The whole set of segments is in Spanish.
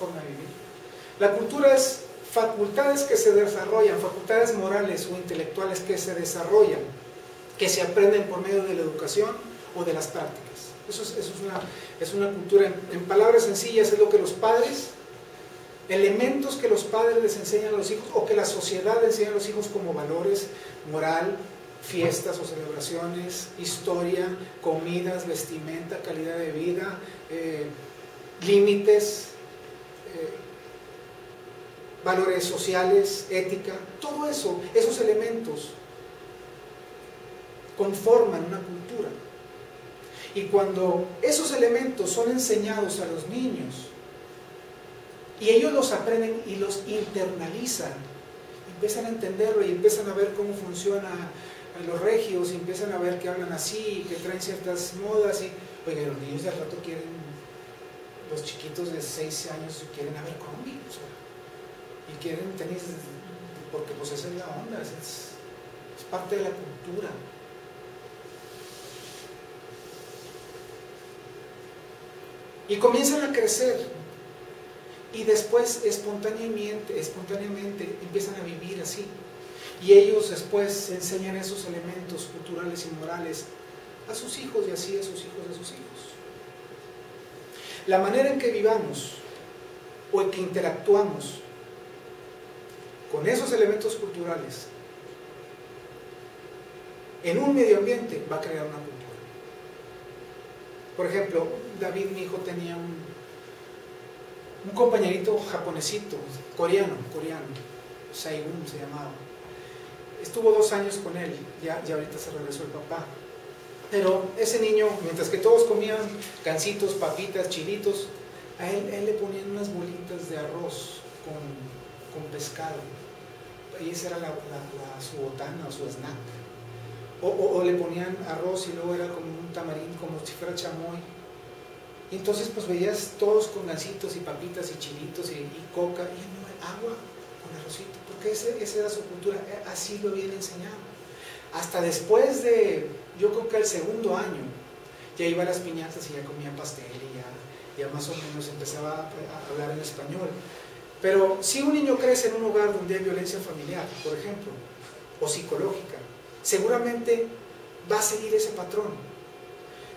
forma de vivir. La cultura es facultades que se desarrollan, facultades morales o intelectuales que se desarrollan, que se aprenden por medio de la educación o de las prácticas. Eso es una cultura. En palabras sencillas, es lo que los padres, elementos que los padres les enseñan a los hijos, o que la sociedad le enseña a los hijos como valores, moral, fiestas o celebraciones, historia, comidas, vestimenta, calidad de vida, límites, valores sociales, ética, todo eso, esos elementos conforman una cultura. Y cuando esos elementos son enseñados a los niños y ellos los aprenden y los internalizan, empiezan a entenderlo y empiezan a ver cómo funciona los regios, y empiezan a ver que hablan así, que traen ciertas modas, y oiga, los niños de al rato quieren, los chiquitos de 6 años quieren a ver cómics, y quieren tenis, porque pues esa es la onda, es parte de la cultura. Y comienzan a crecer, y después espontáneamente empiezan a vivir así. Y ellos después enseñan esos elementos culturales y morales a sus hijos, y así a sus hijos de sus hijos. La manera en que vivamos o en que interactuamos con esos elementos culturales en un medio ambiente va a crear una cultura. Por ejemplo, David, mi hijo, tenía un compañerito japonesito, coreano, Saigun se llamaba. Estuvo 2 años con él, ya ahorita se regresó el papá. Pero ese niño, mientras que todos comían gancitos, papitas, chilitos, a él le ponían unas bolitas de arroz con pescado. Y esa era su botana o su snack. O le ponían arroz y luego era como un tamarín, como si fuera chamoy. Y entonces pues veías todos con gancitos y papitas y chilitos y coca, y agua con arrocito, porque esa era su cultura, así lo habían enseñado. Hasta después de, yo creo que el 2.º año, ya iba a las piñatas y ya comía pastel y ya más o menos empezaba a hablar en español. Pero si un niño crece en un hogar donde hay violencia familiar, por ejemplo, o psicológica, seguramente va a seguir ese patrón.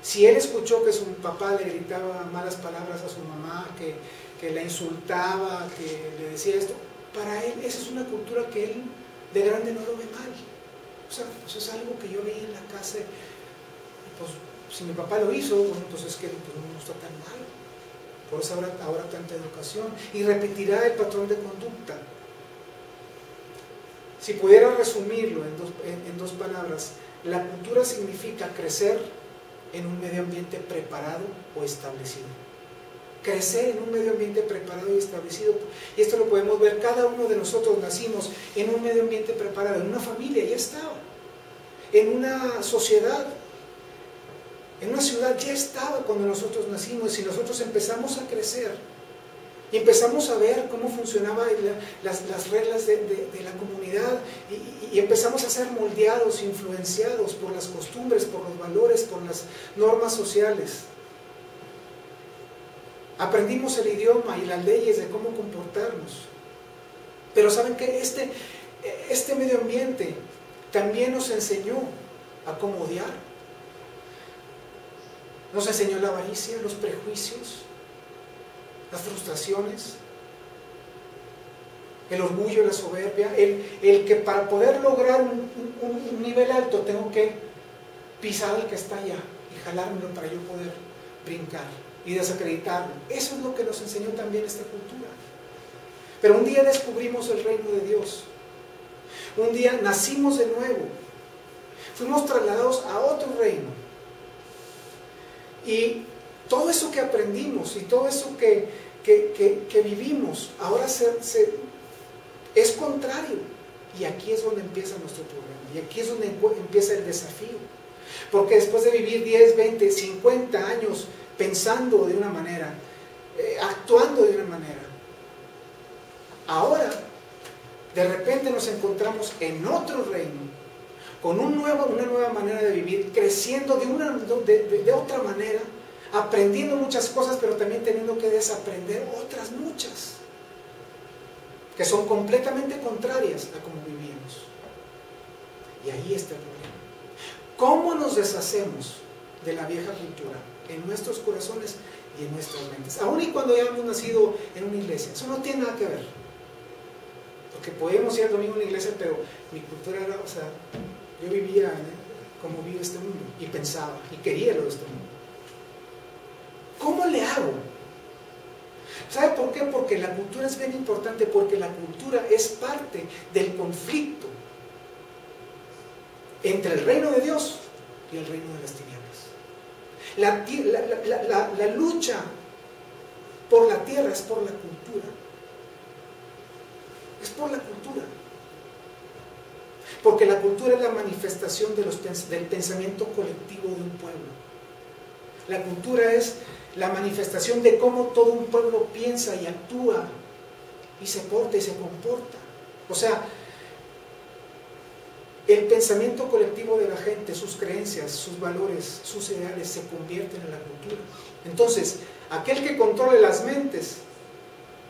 Si él escuchó que su papá le gritaba malas palabras a su mamá, que la insultaba, que le decía esto, para él esa es una cultura que él de grande no lo ve mal. O sea, pues es algo que yo leí en la casa, pues si mi papá lo hizo, bueno, pues es que pues, no está tan mal. Por eso ahora tanta educación, y repetirá el patrón de conducta. Si pudiera resumirlo en dos palabras, la cultura significa crecer en un medio ambiente preparado o establecido. Crecer en un medio ambiente preparado y establecido. Y esto lo podemos ver, cada uno de nosotros nacimos en un medio ambiente preparado, en una familia, ya estaba. En una sociedad, en una ciudad, ya estaba cuando nosotros nacimos. Y nosotros empezamos a crecer y empezamos a ver cómo funcionaban las reglas de la comunidad, y empezamos a ser moldeados, influenciados por las costumbres, por los valores, por las normas sociales. Aprendimos el idioma y las leyes de cómo comportarnos. Pero ¿saben qué? Este medio ambiente también nos enseñó a cómo odiar. Nos enseñó la avaricia, los prejuicios, las frustraciones, el orgullo, la soberbia, el que para poder lograr un nivel alto tengo que pisar al que está allá y jalármelo para yo poder brincar y desacreditarlo. Eso es lo que nos enseñó también esta cultura. Pero un día descubrimos el reino de Dios. Un día nacimos de nuevo. Fuimos trasladados a otro reino. Y todo eso que aprendimos y todo eso que vivimos ahora es contrario. Y aquí es donde empieza nuestro problema. Y aquí es donde empieza el desafío. Porque después de vivir 10, 20, 50 años pensando de una manera, actuando de una manera, ahora de repente nos encontramos en otro reino, con una nueva manera de vivir, creciendo de otra manera, aprendiendo muchas cosas, pero también teniendo que desaprender otras muchas, que son completamente contrarias a como vivíamos. Y ahí está el problema. ¿Cómo nos deshacemos de la vieja cultura en nuestros corazones y en nuestras mentes? Aún y cuando ya hemos nacido en una iglesia, eso no tiene nada que ver. Porque podemos ir al domingo a una iglesia, pero mi cultura era, o sea, yo vivía como vive este mundo, y pensaba, y quería lo de este mundo. ¿Cómo le hago? ¿Sabe por qué? Porque la cultura es bien importante, porque la cultura es parte del conflicto entre el reino de Dios y el reino de las tinieblas. La lucha por la tierra es por la cultura. Es por la cultura. Porque la cultura es la manifestación del pensamiento colectivo de un pueblo. La cultura es la manifestación de cómo todo un pueblo piensa y actúa y se porta y se comporta. O sea, el pensamiento colectivo de la gente, sus creencias, sus valores, sus ideales se convierten en la cultura. Entonces, aquel que controle las mentes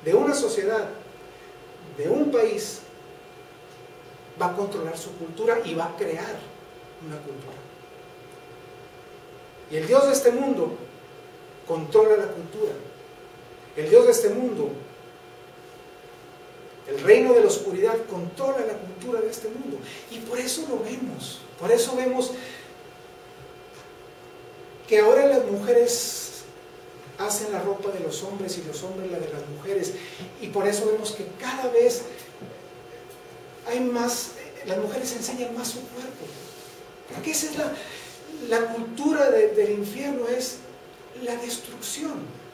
de una sociedad, de un país, va a controlar su cultura y va a crear una cultura. Y el Dios de este mundo controla la cultura. El Dios de este mundo, el reino de la oscuridad, controla la cultura de este mundo. Y por eso lo vemos. Por eso vemos que ahora las mujeres hacen la ropa de los hombres y los hombres la de las mujeres. Y por eso vemos que cada vez hay más, las mujeres enseñan más su cuerpo. Porque esa es la cultura del infierno, es la destrucción.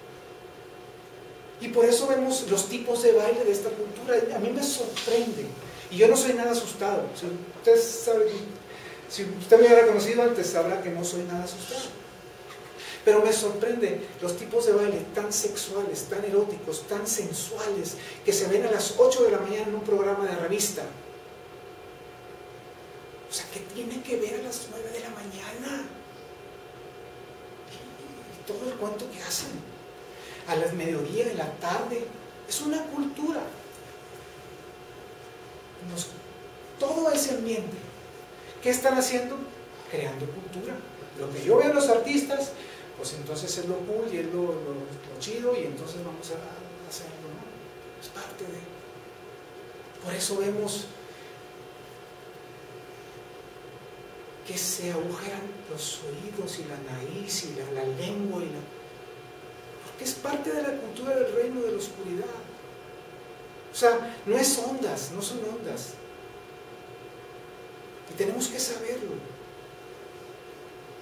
Y por eso vemos los tipos de baile de esta cultura. A mí me sorprende. Y yo no soy nada asustado. Si usted me hubiera conocido antes, sabrá que no soy nada asustado. Pero me sorprende los tipos de baile tan sexuales, tan eróticos, tan sensuales, que se ven a las 8 de la mañana en un programa de revista. O sea, ¿qué tiene que ver a las 9 de la mañana? Y todo el cuento que hacen. A las mediodía, en la tarde. Es una cultura. Todo ese ambiente. ¿Qué están haciendo? Creando cultura. Lo que yo veo en los artistas, pues entonces es lo cool y es lo chido, y entonces vamos a hacerlo, ¿no? Es parte de... Por eso vemos que se agujeran los oídos y la nariz y la lengua porque es parte de la cultura del reino de la oscuridad. O sea, no es ondas, no son ondas. Y tenemos que saberlo.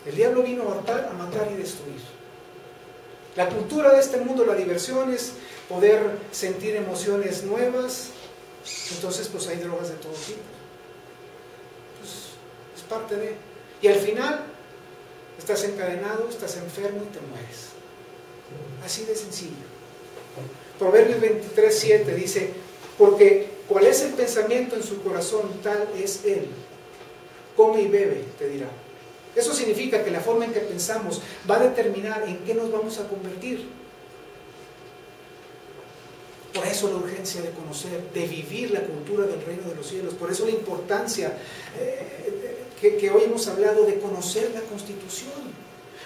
El diablo vino a matar y destruir. La cultura de este mundo, la diversión es poder sentir emociones nuevas. Entonces pues hay drogas de todo tipo. Pues es parte de... Y al final estás encadenado, estás enfermo y te mueres. Así de sencillo. Proverbios 23:7 dice: porque cuál es el pensamiento en su corazón, tal es él. Come y bebe, te dirá. Eso significa que la forma en que pensamos va a determinar en qué nos vamos a convertir. Por eso la urgencia de conocer, de vivir la cultura del reino de los cielos. Por eso la importancia que hoy hemos hablado de conocer la Constitución.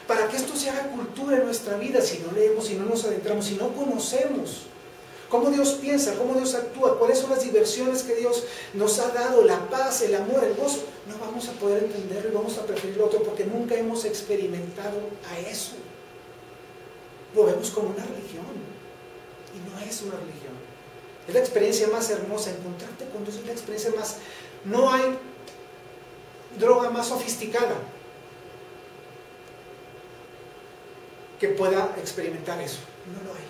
Para que esto se haga cultura en nuestra vida, si no leemos, si no nos adentramos, si no conocemos cómo Dios piensa, cómo Dios actúa, cuáles son las diversiones que Dios nos ha dado, la paz, el amor, el gozo, no vamos a poder entenderlo y vamos a preferir lo otro porque nunca hemos experimentado a eso. Lo vemos como una religión y no es una religión. Es la experiencia más hermosa, encontrarte con Dios es la experiencia más... No hay droga más sofisticada que pueda experimentar eso. No lo hay.